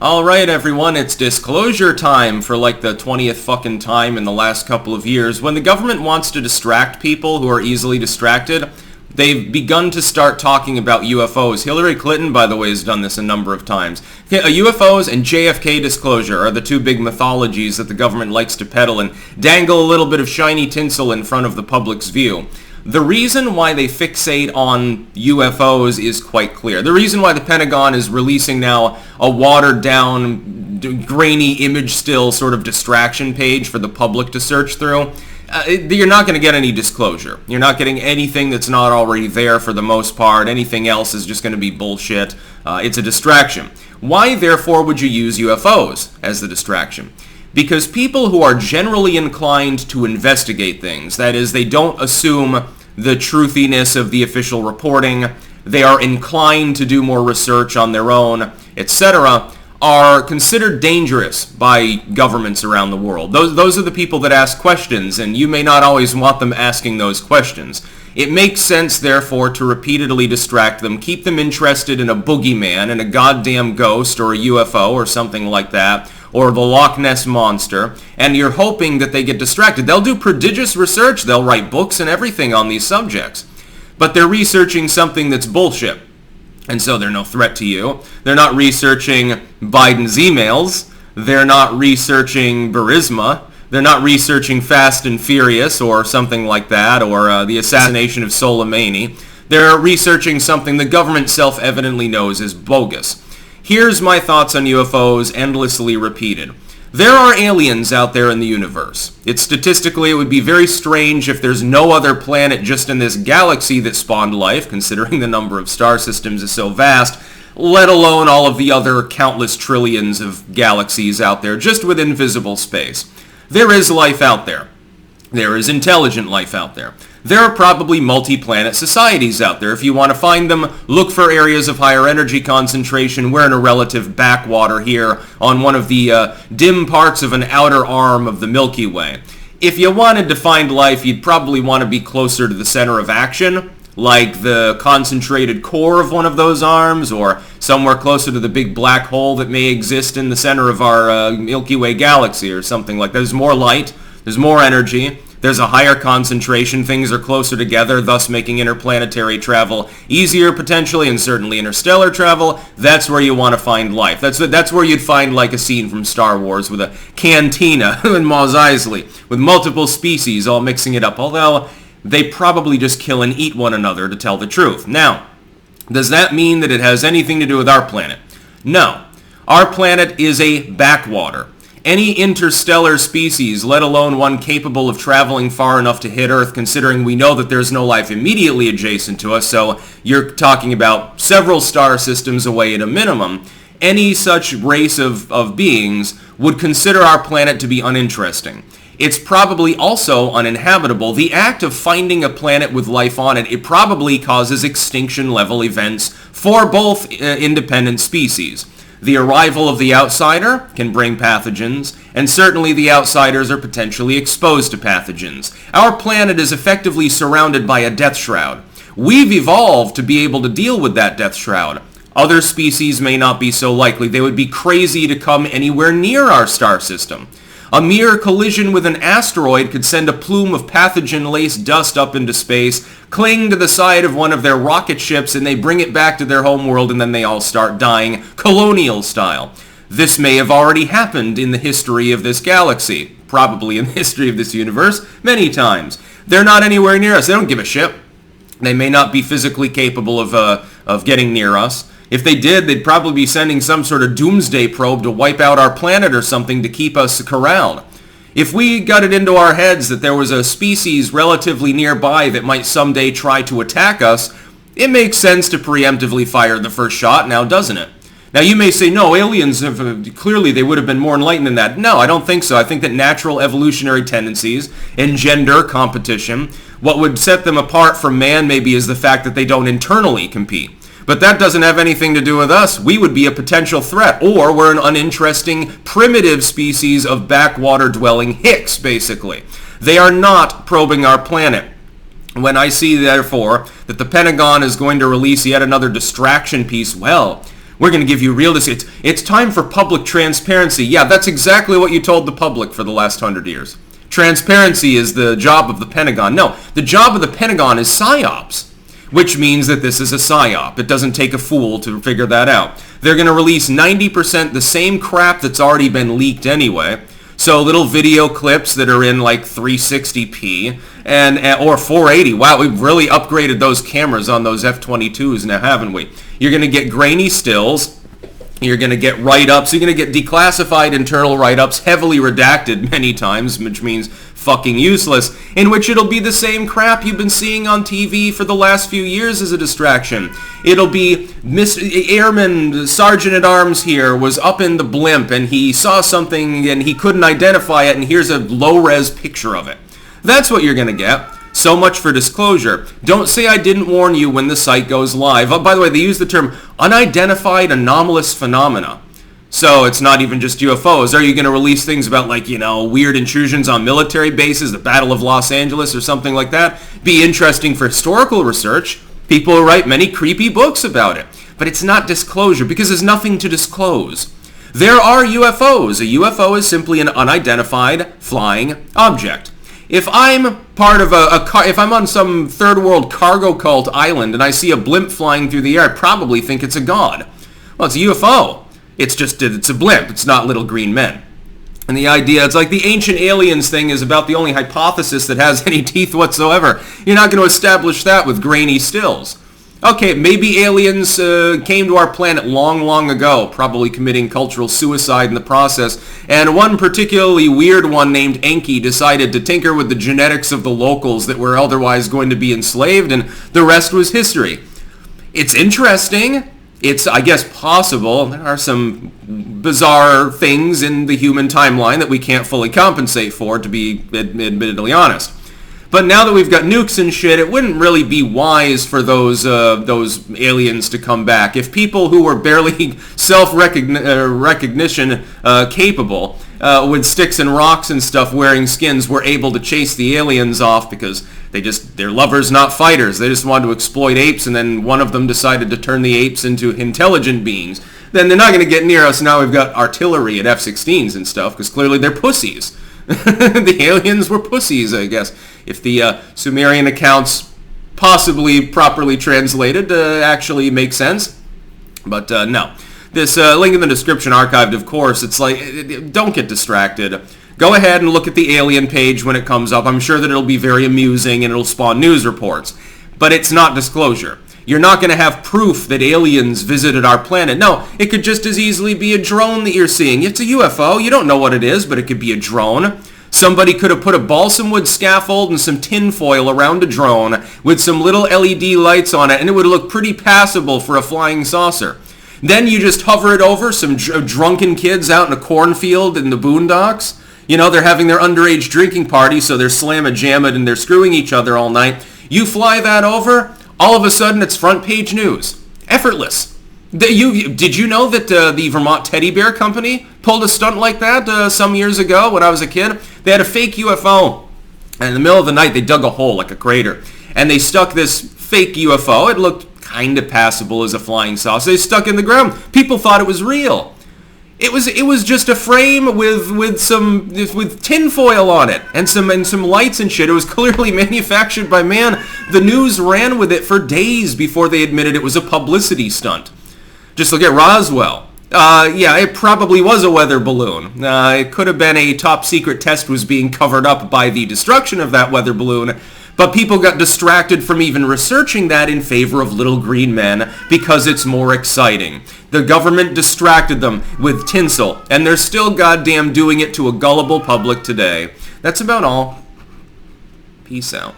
Alright everyone, it's disclosure time for like the 20th fucking time in the last couple of years. When the government wants to distract people who are easily distracted, they've begun to start talking about UFOs. Hillary Clinton, by the way, has done this a number of times. UFOs and JFK disclosure are the two big mythologies that the government likes to peddle and dangle a little bit of shiny tinsel in front of the public's view. The reason why they fixate on UFOs is quite clear. The reason why the Pentagon is releasing now a watered-down, grainy image still sort of distraction page for the public to search through, you're not going to get any disclosure. You're not getting anything that's not already there for the most part. Anything else is just going to be bullshit. It's a distraction. Why, therefore, would you use UFOs as the distraction? Because people who are generally inclined to investigate things, that is, they don't assume the truthiness of the official reporting, they are inclined to do more research on their own, etc., are considered dangerous by governments around the world. Those are the people that ask questions, and you may not always want them asking those questions. It makes sense, therefore, to repeatedly distract them, keep them interested in a boogeyman, and a goddamn ghost, or a UFO, or something like that, or the Loch Ness Monster, and you're hoping that they get distracted. They'll do prodigious research, they'll write books and everything on these subjects, but they're researching something that's bullshit, and so they're no threat to you. They're not researching Biden's emails, they're not researching Burisma, they're not researching Fast and Furious or something like that, or the assassination of Soleimani. They're researching something the government self-evidently knows is bogus. Here's my thoughts on UFOs, endlessly repeated. There are aliens out there in the universe. Statistically, it would be very strange if there's no other planet just in this galaxy that spawned life, considering the number of star systems is so vast, let alone all of the other countless trillions of galaxies out there just within visible space. There is life out there. There is intelligent life out there. There are probably multi-planet societies out there. If you want to find them, look for areas of higher energy concentration. We're in a relative backwater here on one of the dim parts of an outer arm of the Milky Way. If you wanted to find life, you'd probably want to be closer to the center of action, like the concentrated core of one of those arms, or somewhere closer to the big black hole that may exist in the center of our Milky Way galaxy, or something like that. There's more light, there's more energy, there's a higher concentration, things are closer together, thus making interplanetary travel easier potentially, and certainly interstellar travel. That's where you want to find life. That's where you'd find like a scene from Star Wars with a cantina in Mos Eisley, with multiple species all mixing it up, although they probably just kill and eat one another, to tell the truth. Now, does that mean that it has anything to do with our planet? No. Our planet is a backwater. Any interstellar species, let alone one capable of traveling far enough to hit Earth, considering we know that there's no life immediately adjacent to us, so you're talking about several star systems away at a minimum, any such race of beings would consider our planet to be uninteresting. It's probably also uninhabitable. The act of finding a planet with life on it, it probably causes extinction-level events for both independent species. The arrival of the outsider can bring pathogens, and certainly the outsiders are potentially exposed to pathogens. Our planet is effectively surrounded by a death shroud. We've evolved to be able to deal with that death shroud. Other species may not be so likely. They would be crazy to come anywhere near our star system. A mere collision with an asteroid could send a plume of pathogen-laced dust up into space, cling to the side of one of their rocket ships, and they bring it back to their homeworld, and then they all start dying, colonial style. This may have already happened in the history of this galaxy, probably in the history of this universe, many times. They're not anywhere near us. They don't give a shit. They may not be physically capable of getting near us. If they did, they'd probably be sending some sort of doomsday probe to wipe out our planet or something to keep us corralled. If we got it into our heads that there was a species relatively nearby that might someday try to attack us, it makes sense to preemptively fire the first shot, now doesn't it? Now you may say, no, aliens have, clearly they would have been more enlightened than that. No, I don't think so. I think that natural evolutionary tendencies engender competition. What would set them apart from man maybe is the fact that they don't internally compete. But that doesn't have anything to do with us. We would be a potential threat, or we're an uninteresting, primitive species of backwater-dwelling hicks, basically. They are not probing our planet. When I see, therefore, that the Pentagon is going to release yet another distraction piece, well, We're going to give you real... It's time for public transparency. Yeah, that's exactly what you told the public for the last 100 years. Transparency is the job of the Pentagon. No, the job of the Pentagon is psyops, which means that this is a psyop. It doesn't take a fool to figure that out. They're going to release 90% the same crap that's already been leaked anyway. So little video clips that are in like 360p or 480. Wow, we've really upgraded those cameras on those F-22s now, haven't we? You're going to get grainy stills. You're going to get write-ups. You're going to get declassified internal write-ups, heavily redacted many times, which means fucking useless, in which it'll be the same crap you've been seeing on TV for the last few years as a distraction. It'll be Airman Sergeant-at-Arms here was up in the blimp and he saw something and he couldn't identify it, and here's a low-res picture of it. That's what you're going to get. So much for disclosure. Don't say I didn't warn you when the site goes live. Oh, by the way, they use the term unidentified anomalous phenomena. So it's not even just UFOs. Are you going to release things about, like, you know, weird intrusions on military bases, the Battle of Los Angeles or something like that? Be interesting for historical research. People write many creepy books about it. But it's not disclosure because there's nothing to disclose. There are UFOs. A UFO is simply an unidentified flying object. If I'm part of if I'm on some third world cargo cult island and I see a blimp flying through the air, I probably think it's a god. Well, it's a UFO. It's a blimp. It's not little green men. And the idea, it's like the ancient aliens thing is about the only hypothesis that has any teeth whatsoever. You're not going to establish that with grainy stills. Okay, maybe aliens came to our planet long, long ago, probably committing cultural suicide in the process, and one particularly weird one named Enki decided to tinker with the genetics of the locals that were otherwise going to be enslaved, and the rest was history. It's interesting. It's, I guess, possible. There are some bizarre things in the human timeline that we can't fully compensate for, to be admittedly honest. But now that we've got nukes and shit, it wouldn't really be wise for those aliens to come back. If people who were barely self-recognition capable with sticks and rocks and stuff wearing skins were able to chase the aliens off because they're lovers, not fighters. They just wanted to exploit apes, and then one of them decided to turn the apes into intelligent beings. Then they're not going to get near us. Now we've got artillery at F-16s and stuff because clearly they're pussies. The aliens were pussies, I guess. If the Sumerian accounts, possibly properly translated, actually make sense. But no. This link in the description, archived, of course. It's like, don't get distracted. Go ahead and look at the alien page when it comes up. I'm sure that it'll be very amusing and it'll spawn news reports. But it's not disclosure. You're not going to have proof that aliens visited our planet. No, it could just as easily be a drone that you're seeing. It's a UFO. You don't know what it is, but it could be a drone. Somebody could have put a balsam wood scaffold and some tin foil around a drone with some little LED lights on it, and it would look pretty passable for a flying saucer. Then you just hover it over some drunken kids out in a cornfield in the boondocks. You know, they're having their underage drinking party, so they're slam-a-jam-it and they're screwing each other all night. You fly that over, all of a sudden it's front page news. Effortless. Did you know that the Vermont Teddy Bear Company pulled a stunt like that some years ago when I was a kid? They had a fake UFO, and in the middle of the night they dug a hole like a crater, and they stuck this fake UFO. It looked kind of passable as a flying saucer. They stuck in the ground. People thought it was real. It was just a frame with tin foil on it and some lights and shit. It was clearly manufactured by man. The news ran with it for days before they admitted it was a publicity stunt. Just look at Roswell. Yeah, it probably was a weather balloon. It could have been a top secret test was being covered up by the destruction of that weather balloon. But people got distracted from even researching that in favor of little green men because it's more exciting. The government distracted them with tinsel, and they're still goddamn doing it to a gullible public today. That's about all. Peace out.